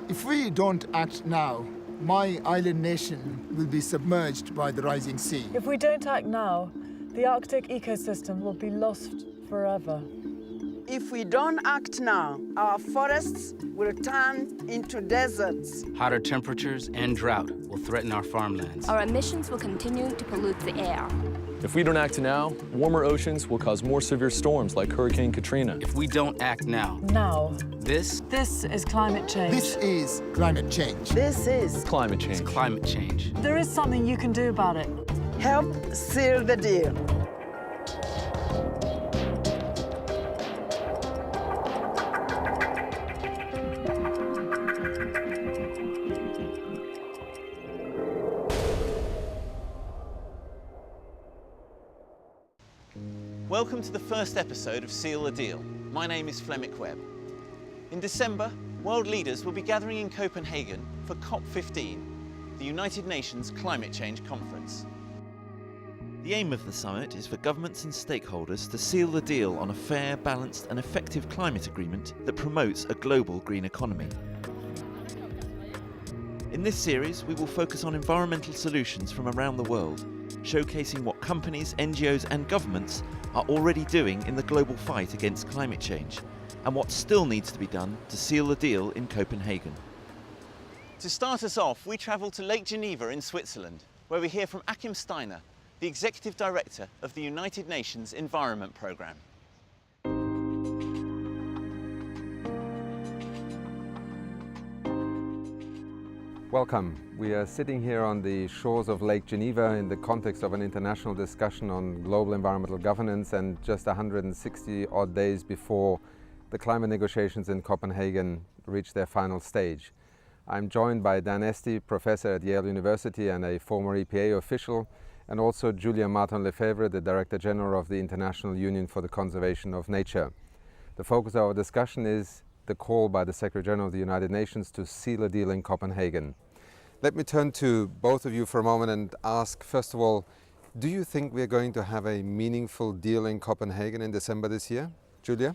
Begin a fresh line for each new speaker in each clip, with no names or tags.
If we don't act now, my island nation will be submerged by the rising sea.
If we don't act now, the Arctic ecosystem will be lost forever.
If we don't act now, our forests will turn into deserts.
Hotter temperatures and drought will threaten our farmlands.
Our emissions will continue to pollute the air.
If we don't act now, warmer oceans will cause more severe storms like Hurricane Katrina.
If we don't act now,
This is climate change.
This is climate change.
This is
Climate change.
climate change.
There is something you can do about it.
help seal the deal.
Welcome to the first episode of Seal the Deal. My name is Flemmick Webb. In December, world leaders will be gathering in Copenhagen for COP15, the United Nations Climate Change Conference. The aim of the summit is for governments and stakeholders to seal the deal on a fair, balanced and effective climate agreement that promotes a global green economy. In this series, we will focus on environmental solutions from around the world, showcasing what companies, NGOs and governments are already doing in the global fight against climate change, and what still needs to be done to seal the deal in Copenhagen. To start us off, we travel to Lake Geneva in Switzerland, where we hear from Achim Steiner, the Executive Director of the United Nations Environment Programme.
Welcome. We are sitting here on the shores of Lake Geneva in the context of an international discussion on global environmental governance, and just 160 odd days before the climate negotiations in Copenhagen reach their final stage. I'm joined by Dan Esty, professor at Yale University and a former EPA official, and also Julia Martin-Lefebvre, the Director General of the International Union for the Conservation of Nature. The focus of our discussion is the call by the Secretary General of the United Nations to seal a deal in Copenhagen. Let me turn to both of you for a moment and ask, first of all, do you think we're going to have a meaningful deal in Copenhagen in December this year? Julia?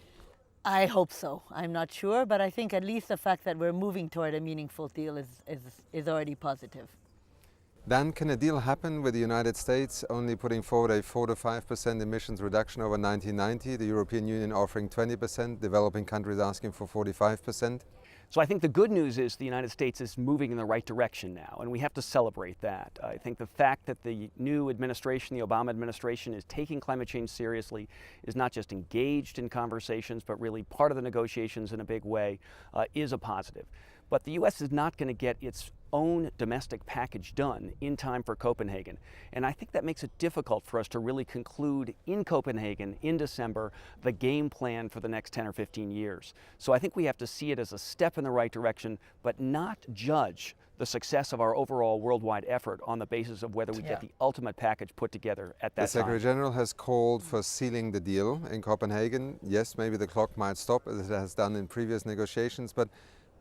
I hope so. I'm not sure, but I think at least the fact that we're moving toward a meaningful deal is already positive.
Dan, can a deal happen with the United States only putting forward a 4 to 5% emissions reduction over 1990, the European Union offering 20%, developing countries asking for 45%?
So I think the good news is the United States is moving in the right direction now, and we have to celebrate that. I think the fact that the new administration, the Obama administration, is taking climate change seriously, is not just engaged in conversations, but really part of the negotiations in a big way, is a positive. But the U.S. is not going to get its own domestic package done in time for Copenhagen. And I think that makes it difficult for us to really conclude in Copenhagen in December the game plan for the next 10 or 15 years. So I think we have to see it as a step in the right direction, but not judge the success of our overall worldwide effort on the basis of whether we get the ultimate package put together at that time.
The Secretary General has called for sealing the deal in Copenhagen. Yes, maybe the clock might stop as it has done in previous negotiations, but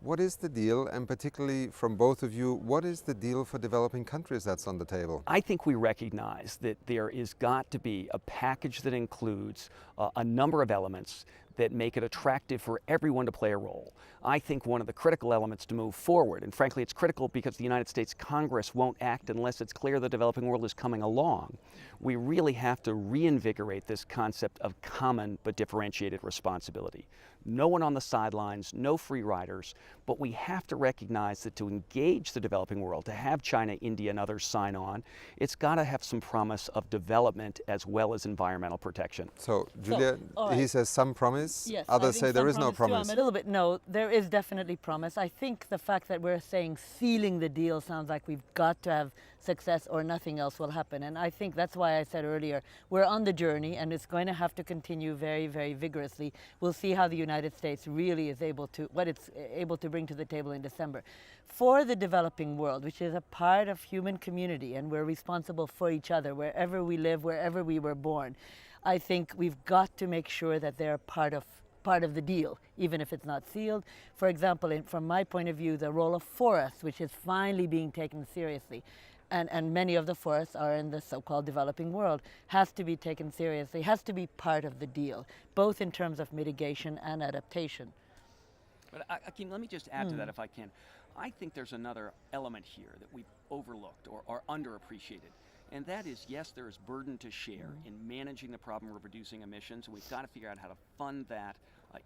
what is the deal, and particularly from both of you, what is the deal for developing countries that's on the table?
I think we recognize that there is got to be a package that includes a number of elements that make it attractive for everyone to play a role. I think one of the critical elements to move forward, and frankly it's critical because the United States Congress won't act unless it's clear the developing world is coming along, we really have to reinvigorate this concept of common but differentiated responsibility. No one on the sidelines, no free riders, but we have to recognize that to engage the developing world, to have China, India, and others sign on, it's got to have some promise of development as well as environmental protection.
So, Julia, he says some promise,
yes,
others say there is no promise.
I'm a little bit, no, there is definitely promise. I think the fact that we're saying sealing the deal sounds like we've got to have success or nothing else will happen. And I think that's why I said earlier, we're on the journey and it's going to have to continue very, very vigorously. We'll see how the United States really is able to, what it's able to bring to the table in December. For the developing world, which is a part of human community, and we're responsible for each other wherever we live, wherever we were born, I think we've got to make sure that they're part of the deal, even if it's not sealed. For example, from my point of view, the role of forests, which is finally being taken seriously, and many of the forests are in the so-called developing world, has to be taken seriously, has to be part of the deal, both in terms of mitigation and adaptation.
But Akeem, let me just add to that if I can. I think there's another element here that we've overlooked or underappreciated. And that is, yes, there is burden to share in managing the problem of reducing emissions, and we've got to figure out how to fund that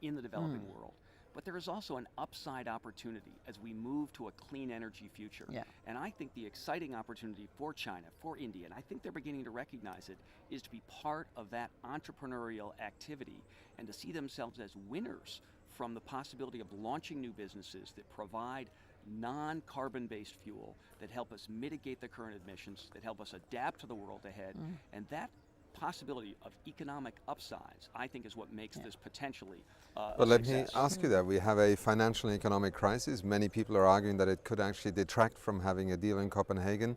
in the developing world. But there is also an upside opportunity as we move to a clean energy future.
Yeah.
And I think the exciting opportunity for China, for India, and I think they're beginning to recognize it, is to be part of that entrepreneurial activity and to see themselves as winners from the possibility of launching new businesses that provide non-carbon-based fuel, that help us mitigate the current emissions, that help us adapt to the world ahead. And that possibility of economic upsides, I think, is what makes this potentially
Well, let me ask you that. We have a financial and economic crisis. Many people are arguing that it could actually detract from having a deal in Copenhagen.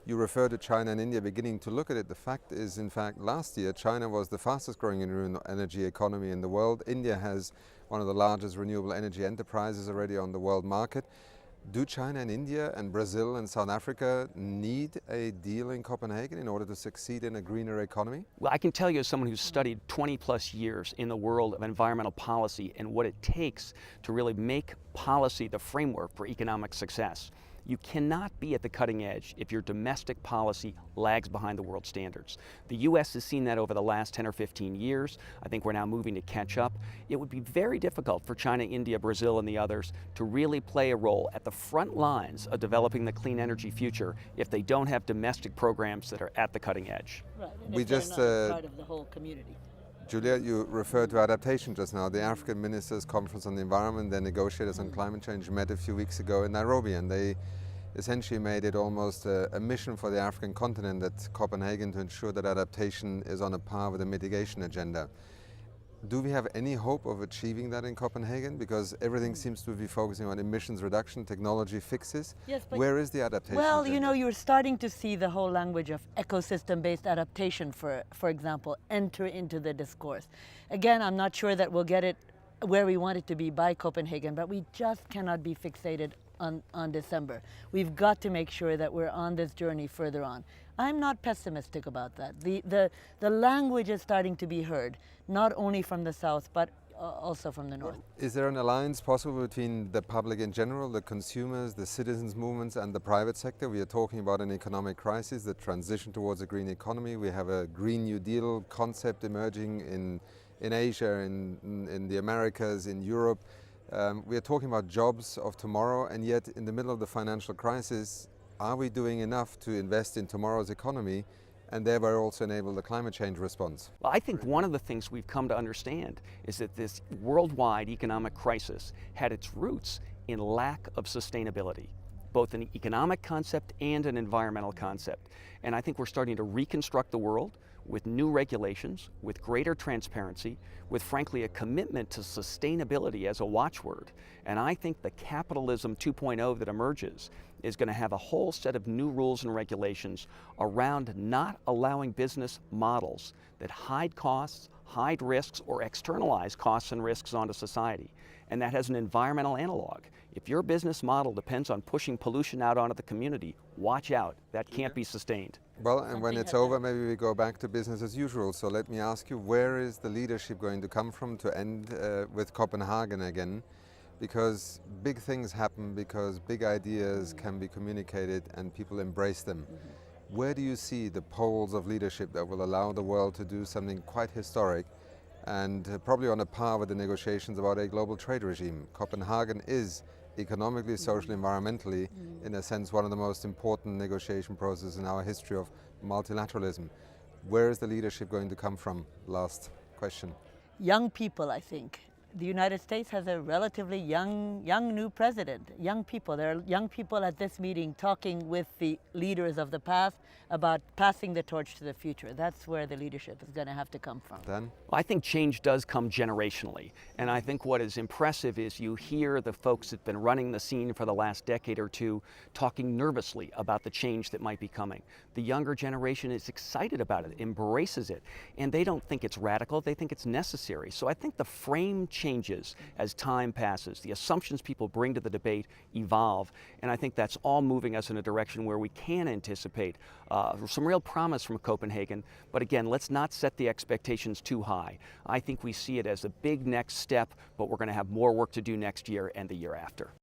You refer to China and India beginning to look at it. The fact is, in fact, last year, China was the fastest growing renewable energy economy in the world. India has one of the largest renewable energy enterprises already on the world market. Do China and India and Brazil and South Africa need a deal in Copenhagen in order to succeed in a greener economy?
Well, I can tell you as someone who's studied 20 plus years in the world of environmental policy and what it takes to really make policy the framework for economic success. You cannot be at the cutting edge if your domestic policy lags behind the world standards. The U.S. has seen that over the last 10 or 15 years. I think we're now moving to catch up. It would be very difficult for China, India, Brazil, and the others to really play a role at the front lines of developing the clean energy future if they don't have domestic programs that are at the cutting edge.
Right. And
We
if they're
just,
not part of the whole community.
Juliet, you referred to adaptation just now. The African Ministers' Conference on the Environment, their negotiators on climate change, met a few weeks ago in Nairobi, and they essentially made it almost a mission for the African continent at Copenhagen to ensure that adaptation is on a par with the mitigation agenda. Do we have any hope of achieving that in Copenhagen? Because everything seems to be focusing on emissions reduction, technology fixes.
Yes, but
where is the adaptation
well,
agenda?
you know, you're starting to see the whole language of ecosystem-based adaptation, for example, enter into the discourse. Again, I'm not sure that we'll get it where we want it to be by Copenhagen, but we just cannot be fixated on December. We've got to make sure that we're on this journey further on. I'm not pessimistic about that. The language is starting to be heard, not only from the south, but also from the north.
Is there an alliance possible between the public in general, the consumers, the citizens' movements, and the private sector? We are talking about an economic crisis, the transition towards a green economy. We have a Green New Deal concept emerging in Asia, in the Americas, in Europe. We are talking about jobs of tomorrow, and yet in the middle of the financial crisis, are we doing enough to invest in tomorrow's economy and thereby also enable the climate change response?
Well, I think one of the things we've come to understand is that this worldwide economic crisis had its roots in lack of sustainability, both an economic concept and an environmental concept. And I think we're starting to reconstruct the world with new regulations, with greater transparency, with frankly a commitment to sustainability as a watchword. And I think the capitalism 2.0 that emerges is going to have a whole set of new rules and regulations around not allowing business models that hide costs, hide risks, or externalize costs and risks onto society. And that has an environmental analog. If your business model depends on pushing pollution out onto the community, watch out. That can't be sustained.
Well, and when it's over, maybe we go back to business as usual. So let me ask you, where is the leadership going to come from to end with Copenhagen again? Because big things happen because big ideas can be communicated and people embrace them. Where do you see the poles of leadership that will allow the world to do something quite historic and probably on a par with the negotiations about a global trade regime? Copenhagen is economically, socially, environmentally, in a sense, one of the most important negotiation processes in our history of multilateralism. Where is the leadership going to come from? Last question.
Young people, I think. The United States has a relatively young new president. Young people. There are young people at this meeting talking with the leaders of the past about passing the torch to the future. That's where the leadership is going to have to come from.
Dan?
Well, I think change does come generationally. And I think what is impressive is you hear the folks that have been running the scene for the last decade or two talking nervously about the change that might be coming. The younger generation is excited about it, embraces it, and they don't think it's radical, they think it's necessary. So I think the frame changes as time passes. The assumptions people bring to the debate evolve, and I think that's all moving us in a direction where we can anticipate some real promise from Copenhagen. But again, let's not set the expectations too high. I think we see it as a big next step, but we're going to have more work to do next year and the year after.